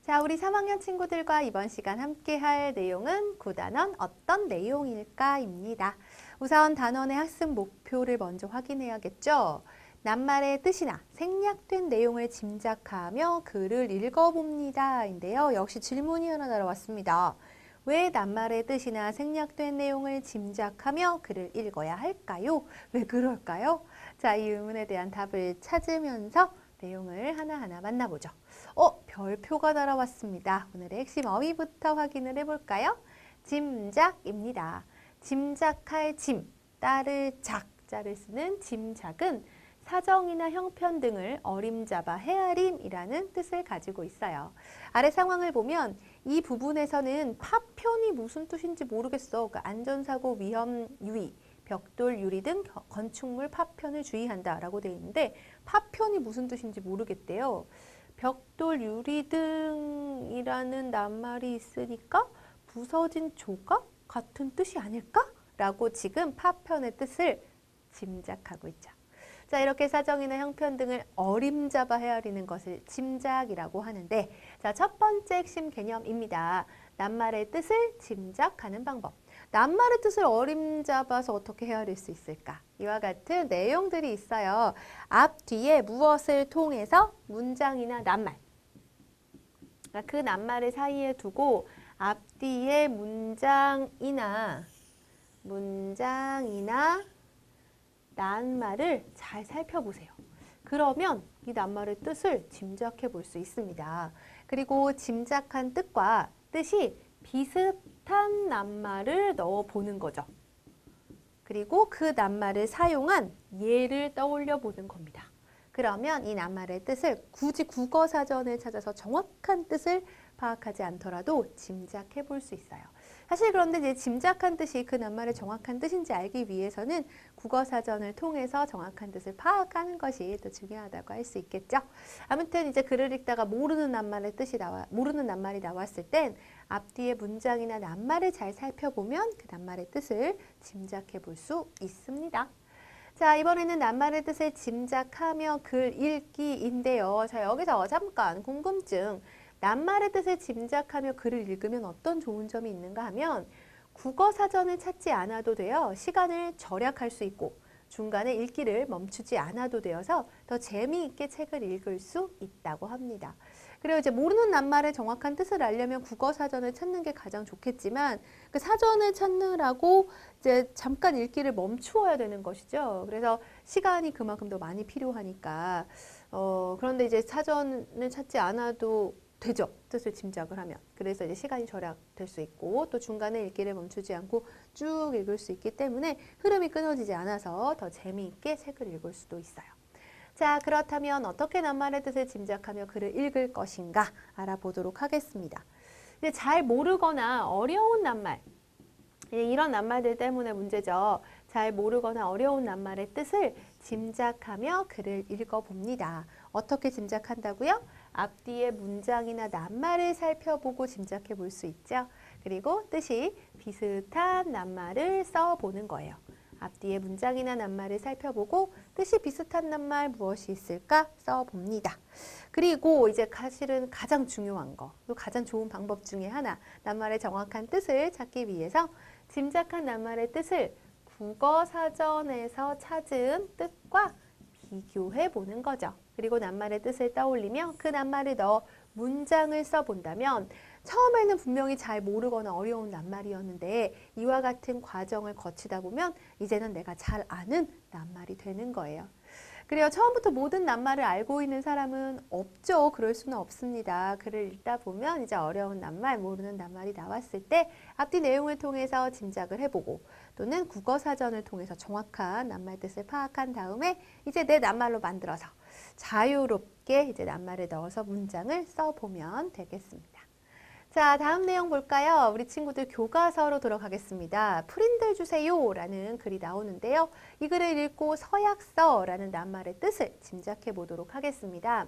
자, 우리 3학년 친구들과 이번 시간 함께 할 내용은 구단원 어떤 내용일까입니다. 우선 단원의 학습 목표를 먼저 확인해야겠죠. 낱말의 뜻이나 생략된 내용을 짐작하며 글을 읽어봅니다. 인데요. 역시 질문이 하나 날아왔습니다. 왜 낱말의 뜻이나 생략된 내용을 짐작하며 글을 읽어야 할까요? 왜 그럴까요? 자, 이 의문에 대한 답을 찾으면서 내용을 하나하나 만나보죠. 별표가 날아왔습니다. 오늘의 핵심 어휘부터 확인을 해볼까요? 짐작입니다. 짐작할 짐, 따를 작, 자를 쓰는 짐작은 사정이나 형편 등을 어림잡아 헤아림이라는 뜻을 가지고 있어요. 아래 상황을 보면 이 부분에서는 파편이 무슨 뜻인지 모르겠어. 그러니까 안전사고 위험 유의, 벽돌, 유리 등 건축물 파편을 주의한다라고 되어 있는데 파편이 무슨 뜻인지 모르겠대요. 벽돌, 유리 등이라는 낱말이 있으니까 부서진 조각 같은 뜻이 아닐까? 라고 지금 파편의 뜻을 짐작하고 있죠. 자, 이렇게 사정이나 형편 등을 어림잡아 헤아리는 것을 짐작이라고 하는데, 자, 첫 번째 핵심 개념입니다. 낱말의 뜻을 짐작하는 방법. 낱말의 뜻을 어림잡아서 어떻게 헤아릴 수 있을까? 이와 같은 내용들이 있어요. 앞, 뒤에 무엇을 통해서 문장이나 낱말. 그 낱말을 사이에 두고 앞뒤의 문장이나 낱말을 잘 살펴보세요. 그러면 이 낱말의 뜻을 짐작해 볼 수 있습니다. 그리고 짐작한 뜻과 뜻이 비슷한 낱말을 넣어 보는 거죠. 그리고 그 낱말을 사용한 예를 떠올려 보는 겁니다. 그러면 이 낱말의 뜻을 굳이 국어사전을 찾아서 정확한 뜻을 파악하지 않더라도 짐작해 볼 수 있어요. 사실 그런데 이제 짐작한 뜻이 그 낱말의 정확한 뜻인지 알기 위해서는 국어사전을 통해서 정확한 뜻을 파악하는 것이 또 중요하다고 할 수 있겠죠. 아무튼 이제 글을 읽다가 모르는 낱말이 나왔을 땐 앞뒤의 문장이나 낱말을 잘 살펴보면 그 낱말의 뜻을 짐작해 볼 수 있습니다. 자, 이번에는 낱말의 뜻을 짐작하며 글 읽기인데요. 자, 여기서 잠깐 궁금증. 낱말의 뜻을 짐작하며 글을 읽으면 어떤 좋은 점이 있는가 하면 국어사전을 찾지 않아도 돼요. 시간을 절약할 수 있고 중간에 읽기를 멈추지 않아도 되어서 더 재미있게 책을 읽을 수 있다고 합니다. 그리고 이제 모르는 낱말의 정확한 뜻을 알려면 국어사전을 찾는 게 가장 좋겠지만 그 사전을 찾느라고 이제 잠깐 읽기를 멈추어야 되는 것이죠. 그래서 시간이 그만큼 더 많이 필요하니까 그런데 이제 사전을 찾지 않아도 되죠. 뜻을 짐작을 하면. 그래서 이제 시간이 절약될 수 있고 또 중간에 읽기를 멈추지 않고 쭉 읽을 수 있기 때문에 흐름이 끊어지지 않아서 더 재미있게 책을 읽을 수도 있어요. 자, 그렇다면 어떻게 낱말의 뜻을 짐작하며 글을 읽을 것인가 알아보도록 하겠습니다. 이제 잘 모르거나 어려운 낱말, 이런 낱말들 때문에 문제죠. 잘 모르거나 어려운 낱말의 뜻을 짐작하며 글을 읽어봅니다. 어떻게 짐작한다고요? 앞뒤의 문장이나 낱말을 살펴보고 짐작해 볼 수 있죠. 그리고 뜻이 비슷한 낱말을 써보는 거예요. 앞뒤의 문장이나 낱말을 살펴보고 뜻이 비슷한 낱말 무엇이 있을까 써봅니다. 그리고 이제 사실은 가장 중요한 거, 또 가장 좋은 방법 중에 하나, 낱말의 정확한 뜻을 찾기 위해서 짐작한 낱말의 뜻을 국어사전에서 찾은 뜻과 비교해 보는 거죠. 그리고 낱말의 뜻을 떠올리며 그 낱말을 넣어 문장을 써본다면 처음에는 분명히 잘 모르거나 어려운 낱말이었는데 이와 같은 과정을 거치다 보면 이제는 내가 잘 아는 낱말이 되는 거예요. 그래요. 처음부터 모든 낱말을 알고 있는 사람은 없죠. 그럴 수는 없습니다. 글을 읽다 보면 이제 어려운 낱말, 모르는 낱말이 나왔을 때 앞뒤 내용을 통해서 짐작을 해보고 또는 국어사전을 통해서 정확한 낱말 뜻을 파악한 다음에 이제 내 낱말로 만들어서 자유롭게 이제 낱말을 넣어서 문장을 써보면 되겠습니다. 자, 다음 내용 볼까요? 우리 친구들 교과서로 들어가겠습니다. 프린들 주세요 라는 글이 나오는데요. 이 글을 읽고 서약서라는 낱말의 뜻을 짐작해 보도록 하겠습니다.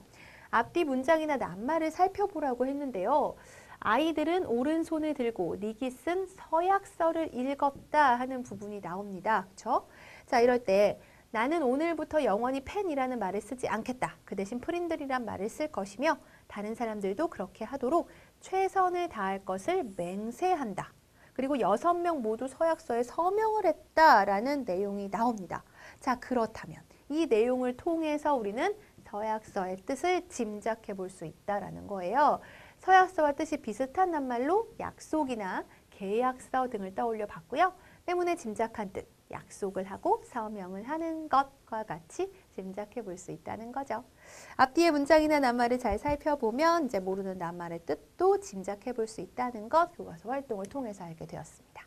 앞뒤 문장이나 낱말을 살펴보라고 했는데요. 아이들은 오른손을 들고 닉이 쓴 서약서를 읽었다 하는 부분이 나옵니다. 그렇죠? 자, 이럴 때 나는 오늘부터 영원히 펜이라는 말을 쓰지 않겠다. 그 대신 프린들이란 말을 쓸 것이며 다른 사람들도 그렇게 하도록 최선을 다할 것을 맹세한다. 그리고 6명 모두 서약서에 서명을 했다라는 내용이 나옵니다. 자, 그렇다면 이 내용을 통해서 우리는 서약서의 뜻을 짐작해 볼 수 있다라는 거예요. 서약서와 뜻이 비슷한 낱말로 약속이나 계약서 등을 떠올려 봤고요. 때문에 짐작한 뜻, 약속을 하고 서명을 하는 것과 같이 짐작해 볼 수 있다는 거죠. 앞뒤의 문장이나 낱말을 잘 살펴보면 이제 모르는 낱말의 뜻도 짐작해 볼 수 있다는 것 교과서 활동을 통해서 알게 되었습니다.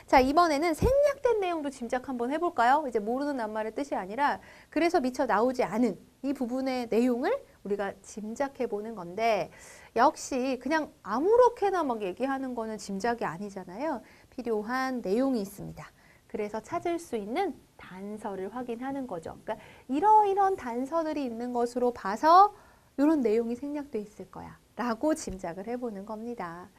자, 이번에는 생략된 내용도 짐작 한번 해볼까요? 이제 모르는 낱말의 뜻이 아니라 그래서 미처 나오지 않은 이 부분의 내용을 우리가 짐작해 보는 건데 역시 그냥 아무렇게나 막 얘기하는 거는 짐작이 아니잖아요. 필요한 내용이 있습니다. 그래서 찾을 수 있는 단서를 확인하는 거죠. 그러니까 이러이런 단서들이 있는 것으로 봐서 이런 내용이 생략돼 있을 거야 라고 짐작을 해보는 겁니다.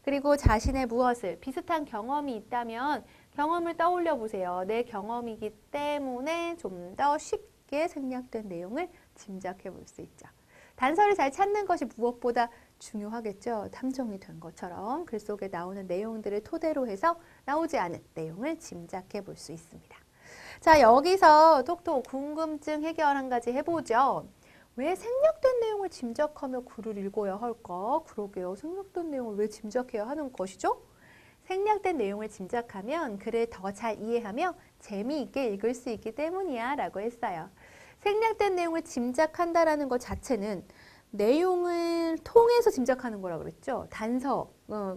그리고 자신의 무엇을 비슷한 경험이 있다면 경험을 떠올려 보세요. 내 경험이기 때문에 좀 더 쉽게 생략된 내용을 짐작해 볼 수 있죠. 단서를 잘 찾는 것이 무엇보다 중요하겠죠. 탐정이 된 것처럼 글 속에 나오는 내용들을 토대로 해서 나오지 않은 내용을 짐작해 볼 수 있습니다. 자, 여기서 톡톡 궁금증 해결 한 가지 해보죠. 왜 생략된 내용을 짐작하며 글을 읽어야 할까? 그러게요. 생략된 내용을 왜 짐작해야 하는 것이죠? 생략된 내용을 짐작하면 글을 더 잘 이해하며 재미있게 읽을 수 있기 때문이야 라고 했어요. 생략된 내용을 짐작한다라는 것 자체는 내용을 통해서 짐작하는 거라고 그랬죠. 단서,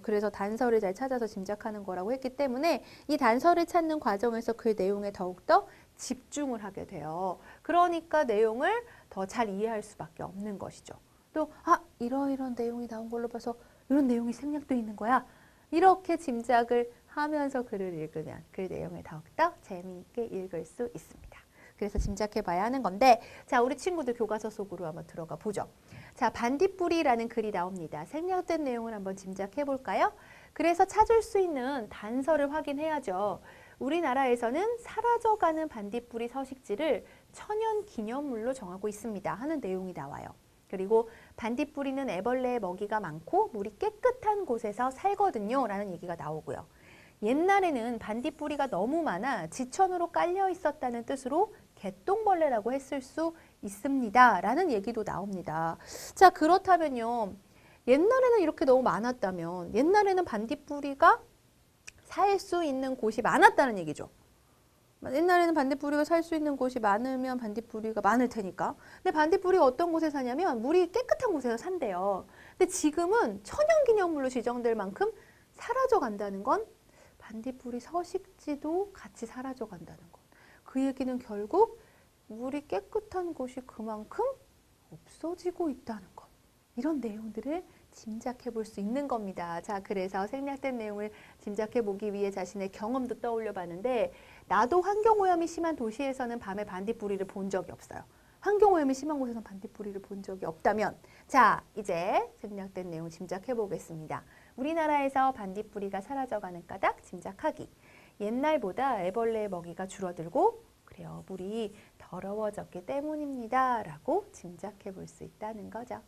그래서 단서를 잘 찾아서 짐작하는 거라고 했기 때문에 이 단서를 찾는 과정에서 그 내용에 더욱더 집중을 하게 돼요. 그러니까 내용을 더 잘 이해할 수밖에 없는 것이죠. 또 이러이런 내용이 나온 걸로 봐서 이런 내용이 생략되어 있는 거야. 이렇게 짐작을 하면서 글을 읽으면 그 내용을 더욱더 재미있게 읽을 수 있습니다. 그래서 짐작해 봐야 하는 건데 자, 우리 친구들 교과서 속으로 한번 들어가 보죠. 자, 반딧불이라는 글이 나옵니다. 생략된 내용을 한번 짐작해 볼까요? 그래서 찾을 수 있는 단서를 확인해야죠. 우리나라에서는 사라져가는 반딧불이 서식지를 천연기념물로 정하고 있습니다 하는 내용이 나와요. 그리고 반딧불이는 애벌레의 먹이가 많고 물이 깨끗한 곳에서 살거든요 라는 얘기가 나오고요. 옛날에는 반딧불이가 너무 많아 지천으로 깔려 있었다는 뜻으로 개똥벌레라고 했을 수 있습니다 라는 얘기도 나옵니다. 자, 그렇다면요. 옛날에는 이렇게 너무 많았다면 옛날에는 반딧불이가 살 수 있는 곳이 많았다는 얘기죠. 옛날에는 반딧불이가 살 수 있는 곳이 많으면 반딧불이가 많을 테니까. 근데 반딧불이가 어떤 곳에 사냐면 물이 깨끗한 곳에서 산대요. 근데 지금은 천연기념물로 지정될 만큼 사라져 간다는 건 반딧불이 서식지도 같이 사라져 간다는 것. 그 얘기는 결국 물이 깨끗한 곳이 그만큼 없어지고 있다는 것. 이런 내용들을 짐작해 볼 수 있는 겁니다. 자, 그래서 생략된 내용을 짐작해 보기 위해 자신의 경험도 떠올려 봤는데 나도 환경오염이 심한 도시에서는 밤에 반딧불이를 본 적이 없어요. 환경오염이 심한 곳에서는 반딧불이를 본 적이 없다면 자, 이제 생략된 내용 짐작해 보겠습니다. 우리나라에서 반딧불이가 사라져가는 까닭 짐작하기. 옛날보다 애벌레의 먹이가 줄어들고 그래요. 물이 더러워졌기 때문입니다. 라고 짐작해 볼 수 있다는 거죠.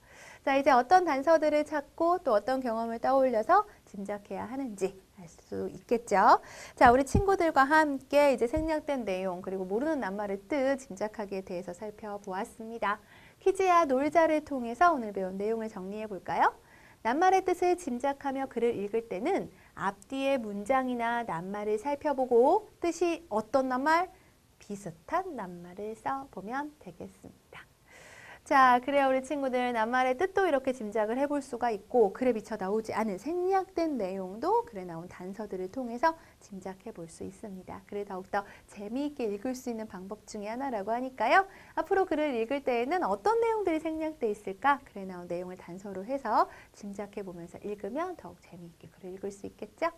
자, 이제 어떤 단서들을 찾고 또 어떤 경험을 떠올려서 짐작해야 하는지 알 수 있겠죠. 자, 우리 친구들과 함께 이제 생략된 내용 그리고 모르는 낱말의 뜻 짐작하기에 대해서 살펴보았습니다. 퀴즈야 놀자를 통해서 오늘 배운 내용을 정리해 볼까요? 낱말의 뜻을 짐작하며 글을 읽을 때는 앞뒤의 문장이나 낱말을 살펴보고 뜻이 어떤 낱말? 비슷한 낱말을 써보면 되겠습니다. 자, 그래요. 우리 친구들 낱말의 뜻도 이렇게 짐작을 해볼 수가 있고 글에 미처 나오지 않은 생략된 내용도 글에 나온 단서들을 통해서 짐작해 볼 수 있습니다. 글을 더욱더 재미있게 읽을 수 있는 방법 중에 하나라고 하니까요. 앞으로 글을 읽을 때에는 어떤 내용들이 생략돼 있을까? 글에 나온 내용을 단서로 해서 짐작해 보면서 읽으면 더욱 재미있게 글을 읽을 수 있겠죠?